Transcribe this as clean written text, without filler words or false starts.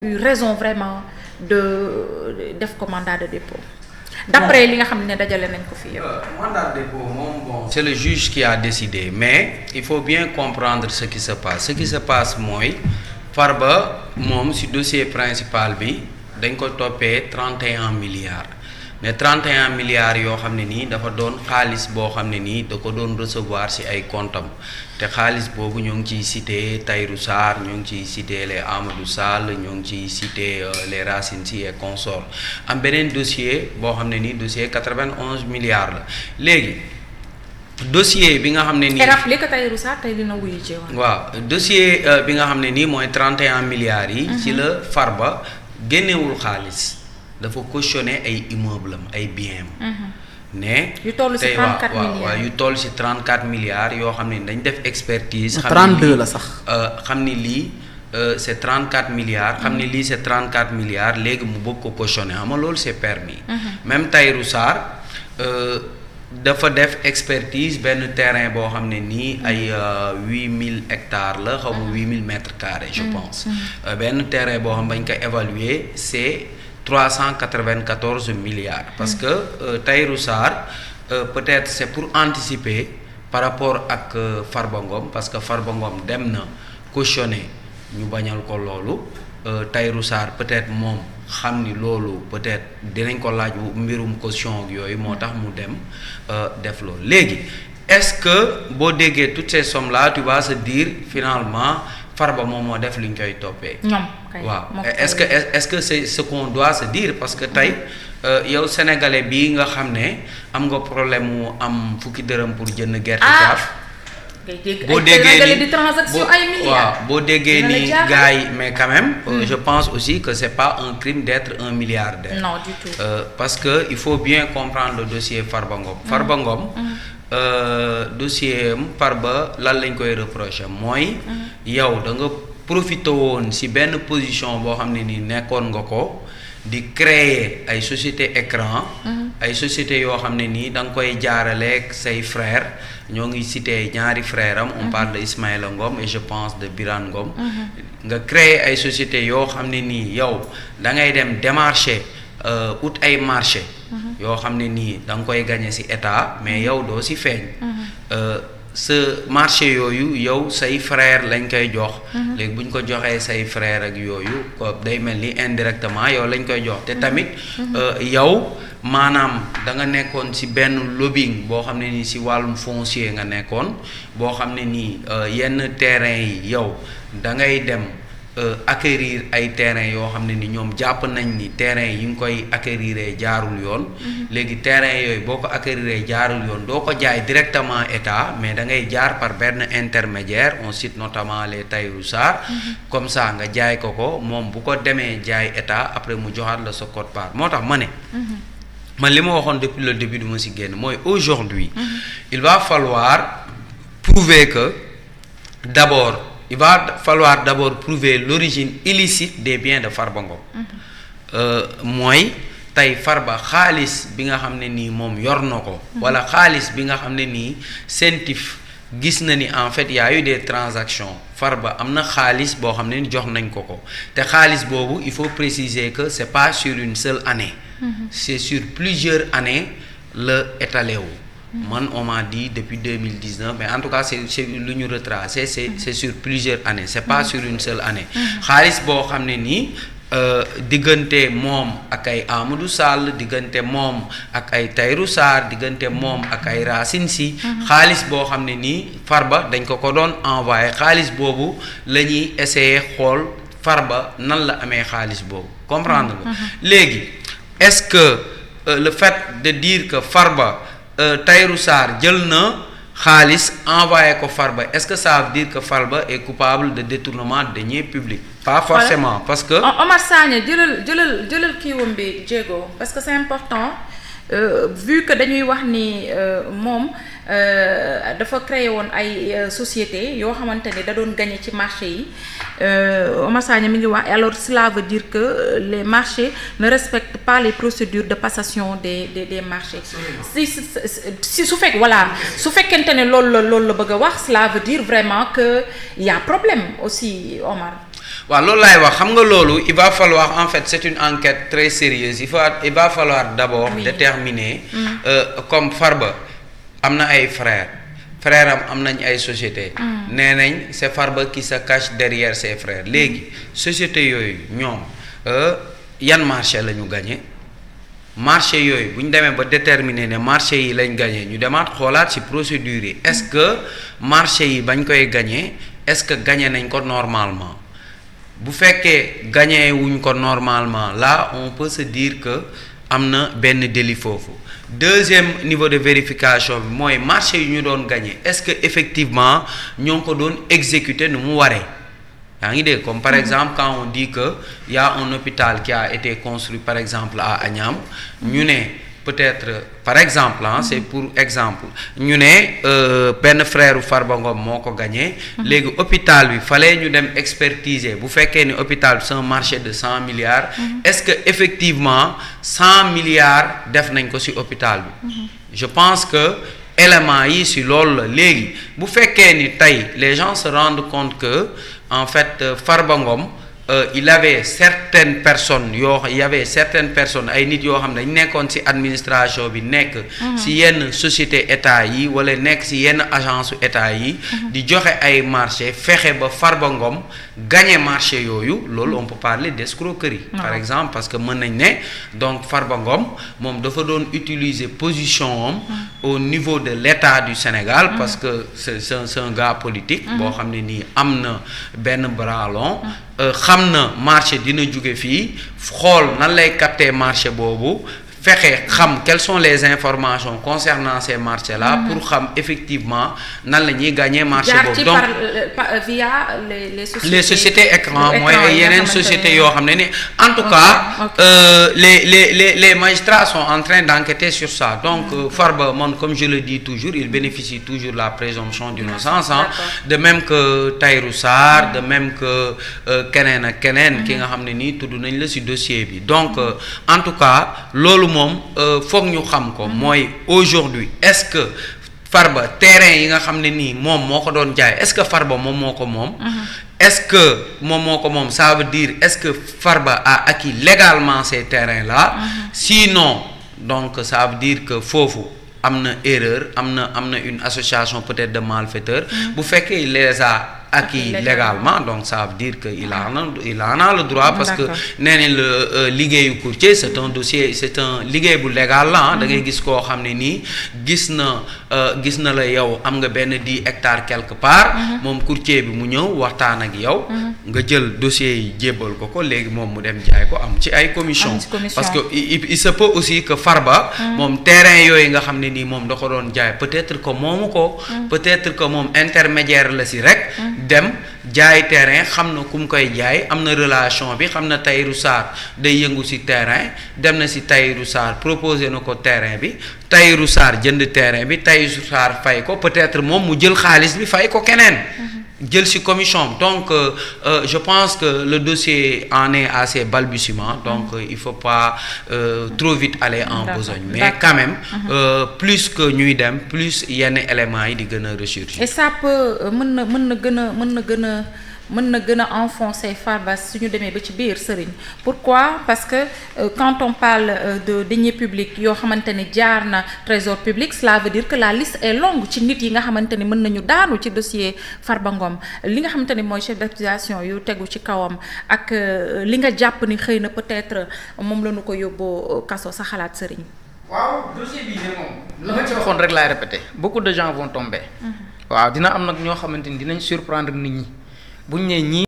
eu raison vraiment de def ko mandat de dépôt d'après li nga xam ne dajale nañ ko fi yow. Mandat de dépôt moom bon. C'est le juge qui a décidé mais il faut bien comprendre ce qui se passe. Ce qui se passe mooy Farba moom ci dossier principal bi dañ ko toppee 31 milliards mais 31 milliards yoo xam ne nii dafa doon xaalis boo xam ne nii da ko doon recevoir ci ay comptam te xaalis boobu ñoo ngi ciy cité Tahirou Sarr ñoo ngi ciy cité les Amadou Sall ñoo ngi ciy cité les Racine Sy et consorts am beneen dossier boo xam ne nii dossier 91 milliards la léegi dossier bi nga xam ne nii. rappelé que Tahirou Sarr tey dina wuyu ci waaw dossier bi nga xam ne nii mooy 31 milliards yi. ci la Farba génnewul xaalis dafa cautionné ay immeuble am ay biens am. ne yu toll ci 34 milliards waaw yu toll ci 34 milliards yoo xam ne dañ def expertise. 32 la sax. xam ni lii c'est 34 milliards. xam ni lii c'est 34 milliards léegi mu bëgg ko cautionné xam nga loolu c'est permis. même Tahirou Sarr dafa def expertise benn terrain boo xam ne nii ay 8000 hectares la xaw ma 8000 mètres carrés je pense. benn terrain boo xam bañ ko évaluer c'est 394 milliards. Parce que Tahirou Sarr peut-être c'est pour anticiper par rapport ak Farba Ngom parce que Farba Ngom dem na cautionné ñu bañal ko loolu Tahirou Sarr peut-être moom xam ni loolu peut-être dinañ ko laaj mbirum caution ak yooyu moo tax mu dem def loolu léegi est-ce que boo déggee toutes ces sommes là tu vas se dire finalement Farba moom moo def li ñu koy toppee. waaw est-ce que c'est ce qu'on doit se dire parce que tey yow sénégalais bii nga xam ne am nga problème mu am fukki dërëm pour jënd gerte caaf. boo déggee ni waaw boo déggee ni gars yi mais quand même je pense aussi que c'est pas un crime d'être un milliardaire. Non du tout. Parce que il faut bien comprendre le dossier Farba Ngom. Farba Ngom dossier am Farba lan lañ koy reprocher mooy yow da nga profité woon ci benn position boo xam ne ni nekkoon nga ko di créer ay société écran ay société yoo xam ne nii da nga koy jaaraleeg say frères ñoo ngi cité ñaari frères am on parle de Ismaïla Ngom et je pense de Birane Ngom nga créer ay société yoo xam ne nii yow da ngay dem démarcher ut ay marché yoo xam ne nii da nga koy gagner ci état mais yow doo ci feeñ ce marché yooyu yow say frère lañ koy jox léegi bu ñu ko joxee say frère ak yooyu day mel ni indirectement yow lañ koy jox te tamit yow maanaam da nga nekkoon ci benn lobbying boo xam ne nii ci wàllum foncier nga nekkoon boo xam ne nii yenn terrain yi yow da ngay dem acquérir ay terrain yoo xam ne ni ñoom jàpp nañ ni terrain yi nga koy acquérir jaarul yoon léegi terrain yooyu boo ko acquérir jaarul yoon doo ko jaay directement état mais da ngay jaar par benn intermédiaire on cite notamment les Tahirou Sarr comme ça nga jaay ko moom bu ko demee jaay état après mu joxaat la sa quote-part moo tax ma ne man li ma waxoon depuis le début du ma ci génn mooy aujourd'hui il va falloir prouver que d'abord il va falloir d'abord prouver l'origine illicite des biens de Farba Ngom mooy tey Farba xaalis bi nga xam ne nii moom yor na ko walla xaalis bi nga xam ne nii CENTIF gis na ni en fait y a eu des transactions Farba am na xaalis boo xam ne ni jox nañ ko te xaalis boobu il faut préciser que c'est pas sur une seule année c'est sur plusieurs années la étalé wu man on m'a dit depuis 2019 mais en tout cas c'est lu ñu retracé c'est sur plusieurs années c'est pas sur une seule année xaalis boo xam ne nii diggante moom ak ay Amadou Sall diggante moom ak ay Tahirou Sarr diggante moom ak ay Racine Sy xaalis boo xam ne nii Farba dañ ko doon envoyé xaalis boobu la ñuy essayer xool Farba nan la amee xaalis boobu comprendre nga léegi est-ce que le fait de dire que Farba Tahirou Sarr jël na xaalis envoyé ko Farba est-ce que ça veut dire que Farba est coupable de détournement de deniers publics pas forcément parce que Omar Sagna jëlal kiiwam bi Diego parce que c'est important vu que dañuy wax ni moom dafa créé woon ay société yoo xamante ne da doon gagné ci marché yi Omar Sagna mi ngi wax alors cela veut dire que les marchés ne respectent pas les procédures de passation des marchés si su fekk voilà su fekkente ne loolu la bëgg a wax cela veut dire vraiment que y a problème aussi Omar waaw loolu laay wax xam nga loolu il va falloir en fait c'est une enquête très sérieuse il va falloir d'abord déterminer comme Farba am na ay frère am nañ ay société nee nañ c'est Farba qui se cache derrière ses frères léegi société yooyu ñoom yan marché la ñu gagné marché yooyu bu ñu demee ba déterminer ne marché yi lañ gagné ñu demaat xoolaat ci procédure yi est-ce que marché yi bañ koy gagné est-ce que gagné nañ ko normalement bu fekkee gagné wuñ ko normalement là on peut se dire que am na benn délit foofu deuxième niveau de vérification bi mooy marché yu ñu doon gagné est-ce que effectivement ñoo ngi ko doon exécuter nu mu waree yaa ngi dégg comme par exemple quand on dit que y a un hôpital qui a été construit par exemple à Agnam ñu ne peut-être par exemple c'est pour exemple ñu ne benn frère Farba Ngom moo ko gagné léegi hôpital bi fallait ñu dem expertiser bu fekkee ni hôpital bi c'est un marché de 100 milliards est-ce que effectivement 100 milliards def nañ ko ci hôpital bi je pense que éléments yi ci loolu la léegi bu fekkee ni tey les gens se rendent compte que en fait Farba Ngom il avait certaines personnes il y avait certaines personnes ay nit yoo xam ne dañ nekkoon ci administration bi nekk ci yenn société état yi wala nekk ci yenn agence état yi di joxe ay marché fexe ba Farba Ngom gagner marché yooyu loolu on peut parler d'escroquerie par exemple parce que mën nañ ne donc Farba Ngom moom dafa doon utiliser position am au niveau de l'état du Sénégal parce que c'est un gars politique boo xam ne nii am na benn bras long xam na marché dina jóge fii xool nan lay capter marché boobu fexe xam quelles sont les informations concernant ces marchés là pour xam effectivement nan la ñuy gagner marché boobu donc via les sociétés écran mooy ay yeneen sociétés yoo xam ne ni en tout cas les magistrats sont en train d'enquêter sur ça donc Farba man comme je le dis toujours il bénéficie toujours de la présomption d'innocence de même que Tahirou Sarr de même que keneen ak keneen ki nga xam ne nii tudd nañ la ci dossier bi donc en tout cas loolu moom foog ñu xam ko mooy aujourd'hui est-ce que Farba terrain yi nga xam ne nii moom moo ko doon jaay est-ce que Farba moom moo ko moom est-ce que moom moo ko moom ça veut dire est-ce que Farba a acquis légalement ces terrains-là sinon donc ça veut dire que foofu am na erreur am na une association peut-être de malfaiteurs bu fekkee il les a acquis légalement donc ça veut dire que il en a le droit parce que nee nañ la liggéeyu courtier c'est un dossier c'est un liggéey bu légal la da ngay gis koo xam ne nii gis na la yow am nga benn 10 hectares quelque part moom courtier bi mu ñëw waxtaan ak yow nga jël dossier yi jébbal ko léegi moom mu dem jaay ko am ci ay commission parce que il se peut aussi que Farba moom terrain yooyu nga xam ne nii moom da ko doon jaay peut-être que moomu ko peut-être que moom intermédiaire la ci rek dem jaay terrain xam na ku mu koy jaay am na relation bi xam na Tahirou Sarr day yëngu ci terrain dem na ci Tahirou Sarr proposé na ko terrain bi Tahirou Sarr jënd terrain bi Tahirou Sarr fay ko peut-être moom mu jël xaalis bi fay ko keneen jël ci commission donc je pense que le dossier en est assez balbutiement donc il faut pas trop vite aller en besogne mais quand même plus que ñuy dem plus yenn éléments yi di gën a rechercher et ça peut mën na gën a enfoncer Farba suñu demee ba ci biir sëriñ pourquoi parce que quand on parle de deniers publics yoo xamante ni jaar na trésor public cela veut dire que la liste est longue ci nit yi nga xamante ni mën nañu daanu ci dossier Farba Ngom li nga xamante ni mooy chef d'accusation yu tegu ci kawam ak li nga jàpp ni xëy na peut-être moom la ñu ko yóbboo kaso sa xalaat sëriñ. waaw dossier bii de moom la ma ci waxoon rek laay répéter beaucoup de gens vont tomber. waaw dina am nag ñoo xamante ni dinañ surprendre nit ñi buñ ne ñii